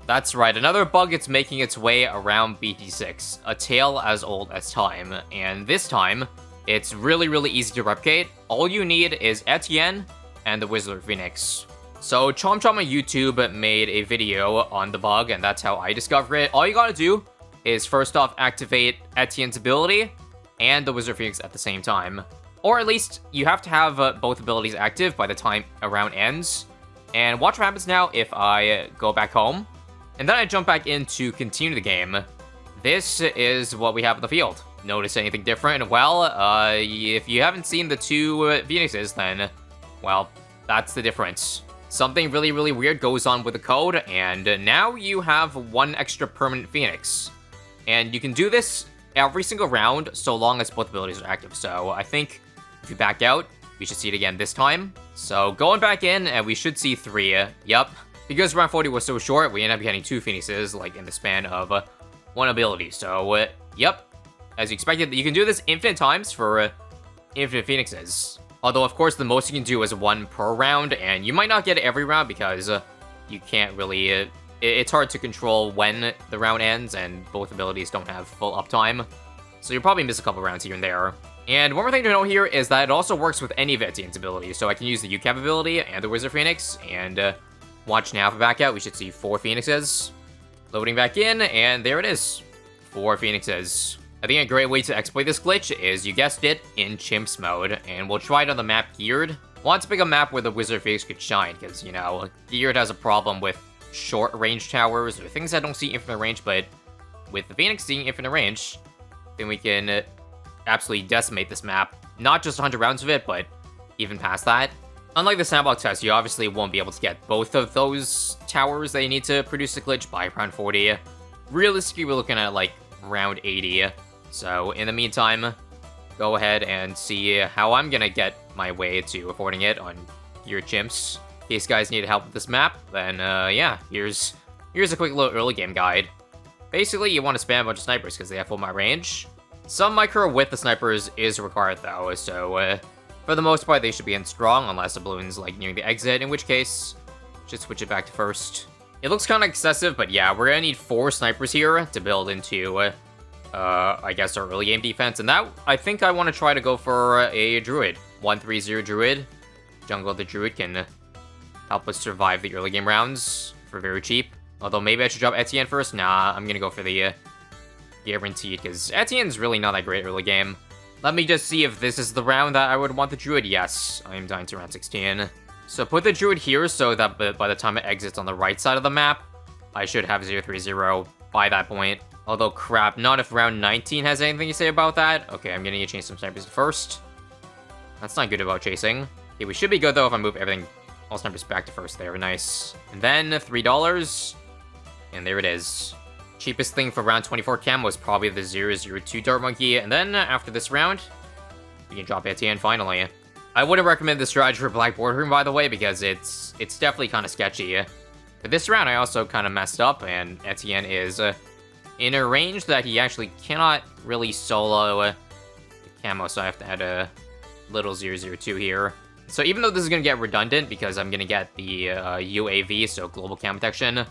That's right, another bug that's making its way around BT6, a tale as old as time, and this time, it's really easy to replicate. All you need is Etienne and the Wizard Phoenix. So CHIMPS on YouTube made a video on the bug, and that's how I discovered it. All you gotta do is first off activate Etienne's ability and the Wizard Phoenix at the same time. Or at least, you have to have both abilities active by the time a round ends. And watch what happens now if I go back home. And then I jump back in to continue the game. This is what we have in the field. Notice anything different? Well, if you haven't seen the two Phoenixes, then, well, that's the difference. Something really weird goes on with the code, and now you have one extra permanent Phoenix. And you can do this every single round, so long as both abilities are active. So I think if you back out, we should see it again this time. So going back in, and we should see 3. Yep. Because round 40 was so short, we ended up getting 2 Phoenixes, like, in the span of 1 ability. So, yep. As you expected, you can do this infinite times for infinite Phoenixes. Although, of course, the most you can do is 1 per round, and you might not get it every round because you can't really... it's hard to control when the round ends, and both abilities don't have full uptime. So you'll probably miss a couple rounds here and there. And one more thing to note here is that it also works with any of Etienne's abilities. So I can use the UCAP ability and the Wizard Phoenix, and... watch now for back out, we should see 4 Phoenixes. Loading back in, and there it is. 4 Phoenixes. I think a great way to exploit this glitch is, you guessed it, in Chimps mode. And we'll try it on the map Geared. Want to pick a map where the Wizard Phoenix could shine, because, you know, Geared has a problem with short range towers, or things that don't see infinite range, but with the Phoenix seeing infinite range, then we can absolutely decimate this map. Not just 100 rounds of it, but even past that. Unlike the sandbox test, you obviously won't be able to get both of those towers that you need to produce the glitch by round 40. Realistically, we're looking at, like, round 80. So, in the meantime, go ahead and see how I'm gonna get my way to affording it on your Chimps. In case you guys need help with this map, then, yeah, here's a quick little early game guide. Basically, you want to spam a bunch of snipers because they have full map range. Some micro with the snipers is required, though, so, for the most part, they should be in strong, unless the balloon's, like, nearing the exit, in which case, just switch it back to first. It looks kind of excessive, but yeah, we're gonna need 4 snipers here to build into, I guess, our early game defense, and that, I think I want to try to go for a Druid. 1-3-0 Druid. Jungle the Druid can help us survive the early game rounds for very cheap. Although, maybe I should drop Etienne first? Nah, I'm gonna go for the, Guaranteed, because Etienne's really not that great early game. Let me just see if this is the round that I would want the Druid. Yes, I am dying to round 16. So put the Druid here so that by the time it exits on the right side of the map, I should have 0-3-0 by that point. Although, crap, not if round 19 has anything to say about that. Okay, I'm gonna need to change some snipers first. That's not good about chasing. Okay, we should be good, though, if I move everything, all snipers back to first there. Nice. And then, $3. And there it is. Cheapest thing for round 24 cam was probably the 0-0-2 Dart Monkey, and then after this round, we can drop Etienne finally. I wouldn't recommend this strategy for Black Border Room, by the way, because it's definitely kind of sketchy. For this round, I also kind of messed up, and Etienne is in a range that he actually cannot really solo the camo, so I have to add a little 0-0-2 here. So even though this is going to get redundant, because I'm going to get the UAV, so Global Camo Protection,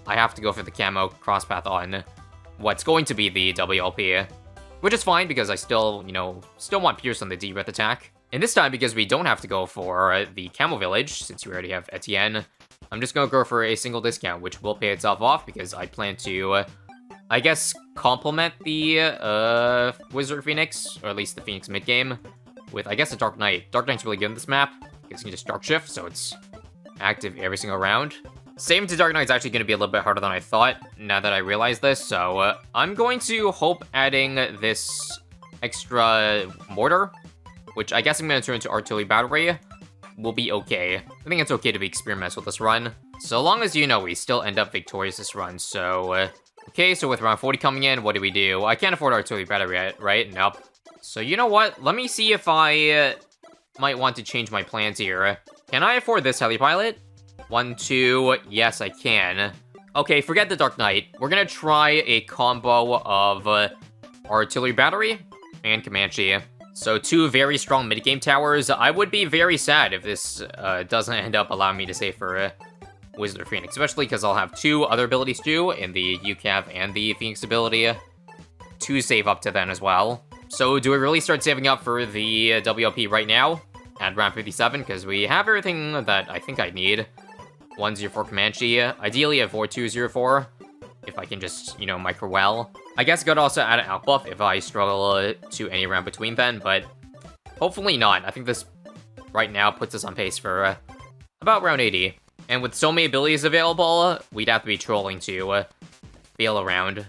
I have to go for the camo crosspath on what's going to be the WLP. Which is fine, because I still, you know, want Pierce on the D-Breath attack. And this time, because we don't have to go for the Camo Village, since we already have Etienne, I'm just going to go for a single discount, which will pay itself off, because I plan to, I guess, complement the Wizard Phoenix, or at least the Phoenix mid-game, with, I guess, a Dark Knight. Dark Knight's really good in this map, because you can just Dark Shift, so it's active every single round. Saving to Dark Knight's actually going to be a little bit harder than I thought, now that I realize this, so I'm going to hope adding this extra mortar, which I guess I'm going to turn into artillery battery, will be okay. I think it's okay to be experimental with this run, so long as, you know, we still end up victorious this run, so, okay, so with round 40 coming in, what do? I can't afford artillery battery yet, right? Nope. So, you know what? Let me see if I might want to change my plans here. Can I afford this heli-pilot? 1, 2, yes, I can. Okay, forget the Dark Knight. We're gonna try a combo of artillery battery and Comanche. So 2 very strong mid-game towers. I would be very sad if this doesn't end up allowing me to save for Wizard Phoenix, especially because I'll have 2 other abilities due in the UCAV and the Phoenix ability to save up to then as well. So do we really start saving up for the WLP right now at round 57? Because we have everything that I think I need. 104 Comanche, ideally a 4204, if I can just, you know, micro well. I guess I could also add an out buff if I struggle to any round between then, but hopefully not. I think this right now puts us on pace for about round 80. And with so many abilities available, we'd have to be trolling to fail a round.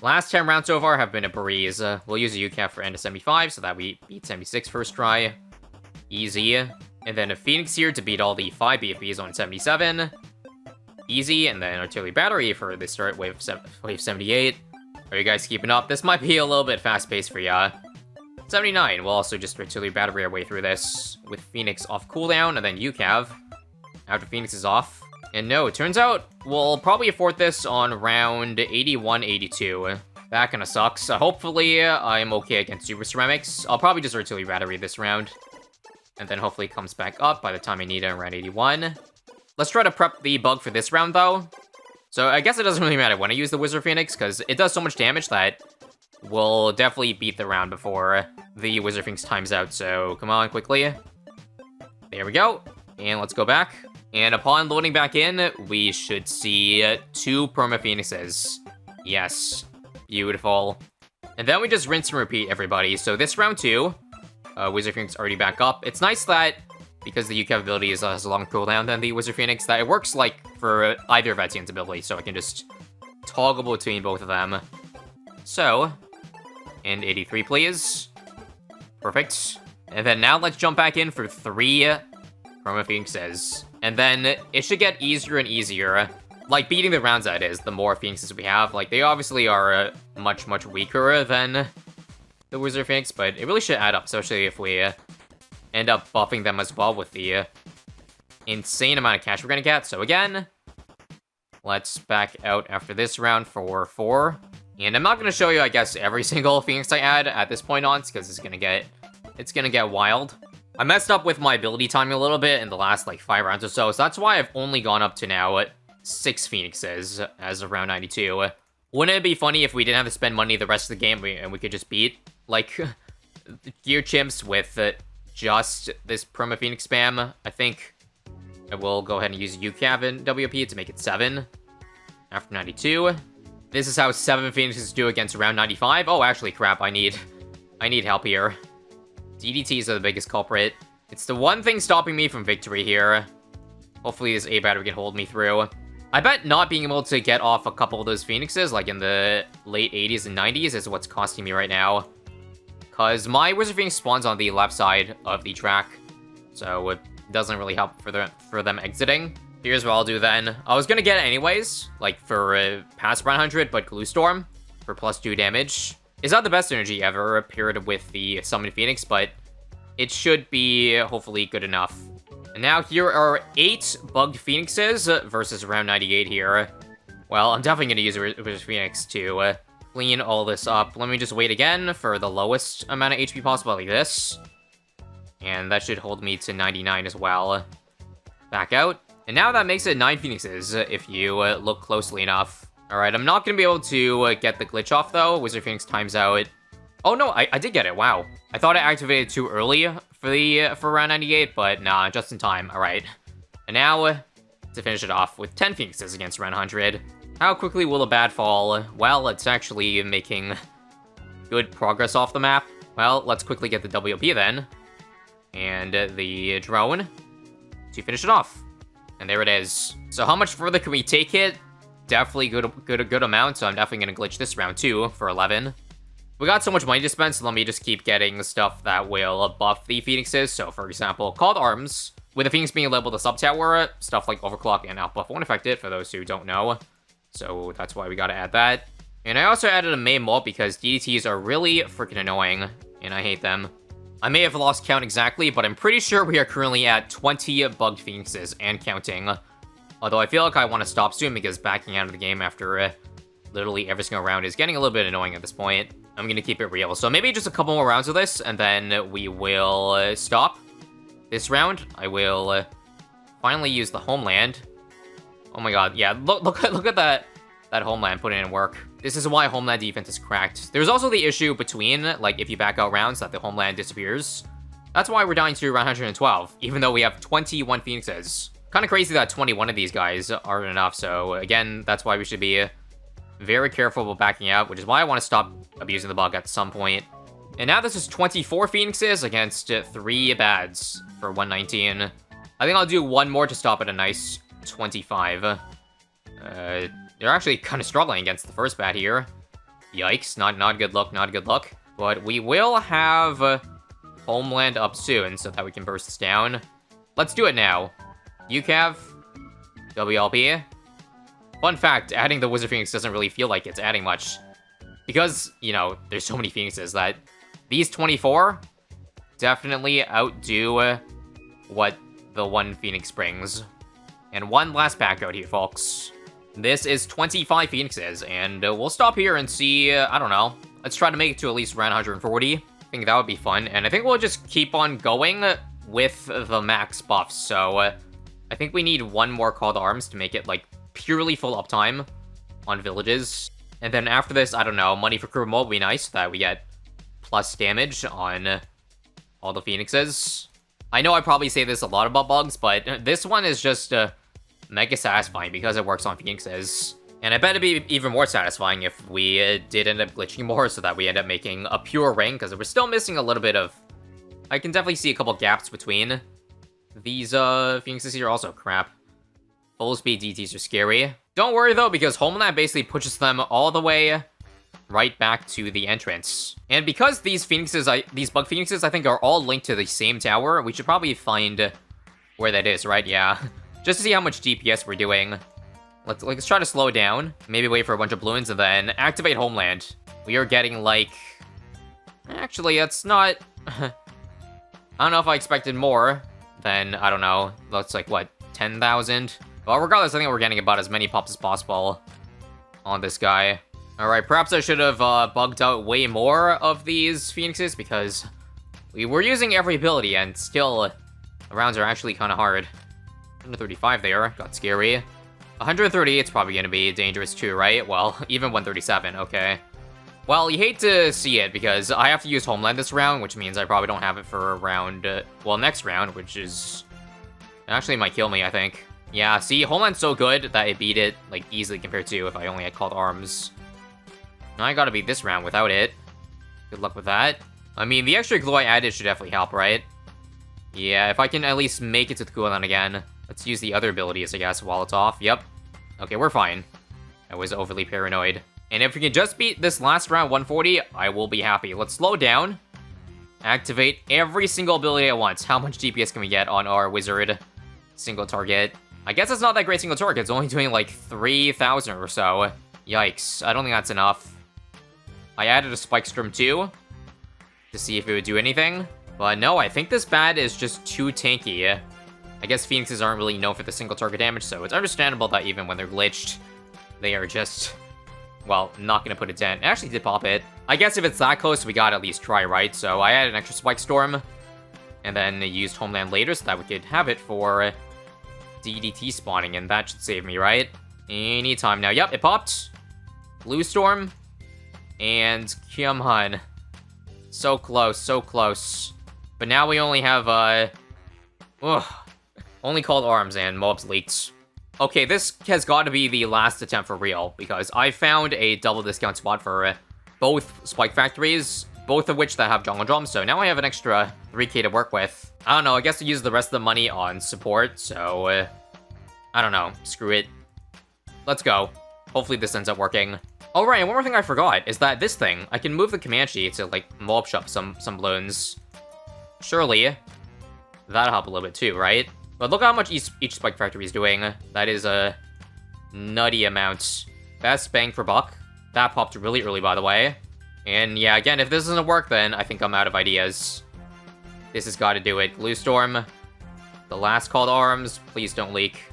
Last 10 rounds so far have been a breeze. We'll use a UCAF for end of 75 so that we beat 76 first try. Easy. And then a Phoenix here to beat all the 5 BFBs on 77. Easy. And then Artillery Battery for the start wave 78. Are you guys keeping up? This might be a little bit fast-paced for ya. 79. We'll also just Artillery Battery our way through this with Phoenix off cooldown and then UCAV after Phoenix is off. And no, it turns out we'll probably afford this on round 81, 82. That kinda sucks. Hopefully, I'm okay against Super Ceramics. I'll probably just Artillery Battery this round. And then hopefully it comes back up by the time I need it around 81. Let's try to prep the bug for this round, though. So I guess it doesn't really matter when I use the Wizard Phoenix, because it does so much damage that we'll definitely beat the round before the Wizard Phoenix times out. So come on, quickly. There we go. And let's go back. And upon loading back in, we should see 2 Perma Phoenixes. Yes. Beautiful. And then we just rinse and repeat, everybody. So this round 2, Wizard Phoenix already back up. It's nice that, because the UCAV ability has a long cooldown than the Wizard Phoenix, that it works like for either of Etienne's abilities, so I can just toggle between both of them. So, and 83, please. Perfect. And then now let's jump back in for 3 Perma Phoenixes. And then it should get easier and easier. Like, beating the rounds, that is, the more Phoenixes we have. Like, they obviously are much, much weaker than the Wizard Phoenix, but it really should add up, especially if we end up buffing them as well with the insane amount of cash we're gonna get. So again, let's back out after this round for 4. And I'm not gonna show you, I guess, every single Phoenix I add at this point on, because it's gonna get wild. I messed up with my ability timing a little bit in the last, like, 5 rounds or so that's why I've only gone up to now 6 Phoenixes as of round 92. Wouldn't it be funny if we didn't have to spend money the rest of the game and we could just beat, like, Gear Chimps with just this Perma Phoenix spam? I think I will go ahead and use UCAV and WP to make it 7 after 92. This is how 7 Phoenixes do against round 95. Oh, actually, crap, I need help here. DDTs are the biggest culprit. It's the one thing stopping me from victory here. Hopefully this A battery can hold me through. I bet not being able to get off a couple of those Phoenixes, like in the late 80s and 90s, is what's costing me right now. Because my Wizard Phoenix spawns on the left side of the track, so it doesn't really help for them exiting. Here's what I'll do then. I was gonna get it anyways, like for past round 100, but Glue Storm for +2 damage. It's not the best energy ever paired with the Summoned Phoenix, but it should be hopefully good enough. And now here are 8 bugged Phoenixes versus round 98 here. Well, I'm definitely gonna use Wizard Phoenix to clean all this up. Let me just wait again for the lowest amount of HP possible, like this. And that should hold me to 99 as well. Back out. And now that makes it 9 Phoenixes, if you look closely enough. Alright, I'm not gonna be able to get the glitch off, though. Wizard Phoenix times out. Oh, no, I did get it, wow. I thought I activated too early for round 98, but nah, just in time. Alright. And now, to finish it off with 10 Phoenixes against round 100. How quickly will a bad fall? Well, it's actually making good progress off the map. Well, let's quickly get the WP then. And the drone to finish it off. And there it is. So how much further can we take it? Definitely good amount, so I'm definitely gonna glitch this round too for 11. We got so much money to spend, so let me just keep getting stuff that will buff the Phoenixes. So for example, Called Arms. With the Phoenix being labeled a sub-tower, stuff like Overclock and Outbuff won't affect it, for those who don't know. So that's why we gotta add that. And I also added a main mob because DDTs are really freaking annoying, and I hate them. I may have lost count exactly, but I'm pretty sure we are currently at 20 bugged Phoenixes and counting. Although I feel like I want to stop soon because backing out of the game after literally every single round is getting a little bit annoying at this point. I'm going to keep it real. So maybe just a couple more rounds of this, and then we will stop. This round, I will Finally use the Homeland. Oh my god, yeah, look at that Homeland putting in work. This is why Homeland defense is cracked. There's also the issue between, like, if you back out rounds, that the Homeland disappears. That's why we're dying to around 112, even though we have 21 Phoenixes. Kind of crazy that 21 of these guys aren't enough, so again, that's why we should be very careful about backing out, which is why I want to stop abusing the bug at some point. And now this is 24 Phoenixes against 3 Bads for 119. I think I'll do one more to stop at a nice 25. They're actually kind of struggling against the first Bad here. Yikes, not good luck, not good luck. But we will have Homeland up soon so that we can burst this down. Let's do it now. UCAV, WLP. Fun fact, adding the Wizard Phoenix doesn't really feel like it's adding much. Because, you know, there's so many Phoenixes that these 24 definitely outdo what the one Phoenix brings. And one last back out here, folks. This is 25 Phoenixes, and we'll stop here and see, I don't know. Let's try to make it to at least around 140. I think that would be fun, and I think we'll just keep on going with the max buffs. So, I think we need one more Call to Arms to make it, like, purely full uptime on villages. And then after this, I don't know, money for crew mode would be nice, so that we get plus damage on all the Phoenixes. I know I probably say this a lot about bugs, but this one is just mega satisfying because it works on Phoenixes. And I bet it'd be even more satisfying if we did end up glitching more so that we end up making a pure ring, because we're still missing a little bit of... I can definitely see a couple gaps between these Phoenixes here. Also, crap. Full speed DTs are scary. Don't worry though, because Homeland basically pushes them all the way right back to the entrance. And because these Phoenixes, these bug Phoenixes, I think are all linked to the same tower, we should probably find where that is, right? Yeah. Just to see how much DPS we're doing. Let's try to slow down. Maybe wait for a bunch of balloons and then activate Homeland. We are getting like... Actually, that's not... I don't know if I expected more than, I don't know, that's like, what, 10,000? Well, regardless, I think we're getting about as many pops as possible on this guy. Alright, perhaps I should have bugged out way more of these Phoenixes, because we were using every ability, and still, the rounds are actually kind of hard. 135 there, got scary. 130, it's probably going to be dangerous too, right? Well, even 137, okay. Well, you hate to see it, because I have to use Homeland this round, which means I probably don't have it for around, well, next round, which is... actually might kill me, I think. Yeah, see, Homeland's so good that it beat it, like, easily compared to if I only had Call to Arms. Now I gotta beat this round without it. Good luck with that. I mean, the extra glow I added should definitely help, right? Yeah, if I can at least make it to the cooldown again. Let's use the other abilities, I guess, while it's off. Yep. Okay, we're fine. I was overly paranoid. And if we can just beat this last round 140, I will be happy. Let's slow down. Activate every single ability at once. How much DPS can we get on our wizard single target? I guess it's not that great single target. It's only doing like 3,000 or so. Yikes. I don't think that's enough. I added a Spike Storm too to see if it would do anything. But no, I think this Bad is just too tanky. I guess Phoenixes aren't really known for the single target damage, so it's understandable that even when they're glitched, they are just, well, not going to put a dent. It actually did pop it. I guess if it's that close, we gotta at least try, right? So I added an extra Spike Storm, and then used Homeland later so that we could have it for DDT spawning, and that should save me, right? Anytime now. Yep, it popped. Blue Storm. And Kim Hun. So close, so close. But now we only have, only Called Arms and mobs leaked. Okay, this has got to be the last attempt for real, because I found a double discount spot for both Spike Factories, both of which that have Jungle Drum, so now I have an extra 3k to work with. I don't know, I guess I use the rest of the money on support, so, I don't know, screw it. Let's go. Hopefully this ends up working. Oh right, and one more thing I forgot, is that this thing, I can move the Comanche to, like, mob shop some balloons. Surely, that'll help a little bit too, right? But look how much each Spike Factory is doing. That is a nutty amount. Best bang for buck. That popped really early, by the way. And yeah, again, if this doesn't work, then I think I'm out of ideas. This has got to do it. Blue Storm. The last Call to Arms. Please don't leak.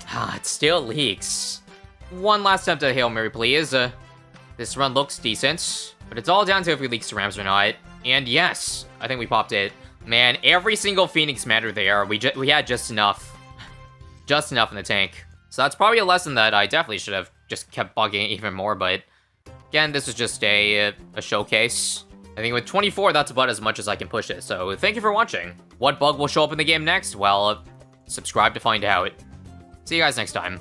Ah, it still leaks. One last attempt at Hail Mary, please. This run looks decent, but it's all down to if we leak cerams or not. And yes, I think we popped it. Man, every single Phoenix mattered there. We had just enough. just enough in the tank. So that's probably a lesson that I definitely should have just kept bugging even more, but again, this is just a showcase. I think with 24, that's about as much as I can push it, so thank you for watching. What bug will show up in the game next? Well, subscribe to find out. See you guys next time.